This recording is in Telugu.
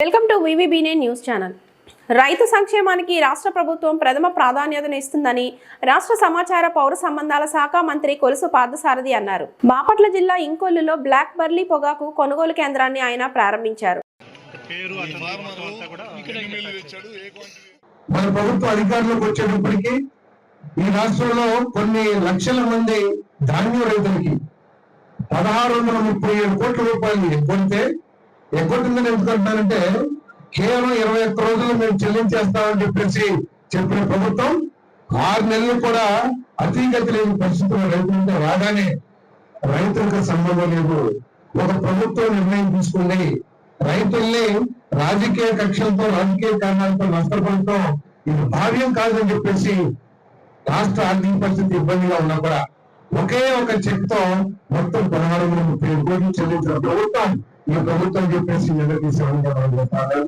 వెల్కమ్ టు వివిబినే న్యూస్ ఛానల్. రైతు సంక్షేమానికి రాష్ట్ర ప్రభుత్వం ప్రథమ ప్రాధాన్యతనిస్తుందని రాష్ట్ర సమాచార పౌర సంబంధాల శాఖ మంత్రి కొలుసు పార్థసారథి అన్నారు. బాపట్ల జిల్లా ఇంకొల్లులో బ్లాక్ బర్లీ పొగాకు కొనుగోలు కేంద్రాన్ని ఆయన ప్రారంభించారు. మన ప్రభుత్వ అధికారులకు వచ్చేటప్పటికి ఈ రాష్ట్రంలో కొన్ని లక్షల మంది ధాన్యం రైతులకి 1637 కోట్ల రూపాయలు ఎగ్గొట్టిందని ఎందుకంటున్నారంటే కేవలం 21 రోజులు మేము చెల్లించేస్తామని చెప్పేసి చెప్పిన ప్రభుత్వం 6 నెలలు కూడా అతీగతి లేని పరిస్థితుల్లో రైతులతో రాగానే రైతులకు సంబంధం లేదు. ఒక ప్రభుత్వం నిర్ణయం తీసుకుంది రైతుల్ని రాజకీయ కక్షలతో రాజకీయ కారణాలతో నష్టపడటం ఇది భావ్యం కాదని చెప్పేసి రాష్ట్ర ఆర్థిక పరిస్థితి ఇబ్బందిగా ఉన్నా కూడా ఒకే ఒక చెక్ తో మొత్తం 1637 కోట్లు చెల్లించిన ప్రభుత్వం ఈ ప్రభుత్వం చెప్పేసి నిలదీసేవాళ్ళ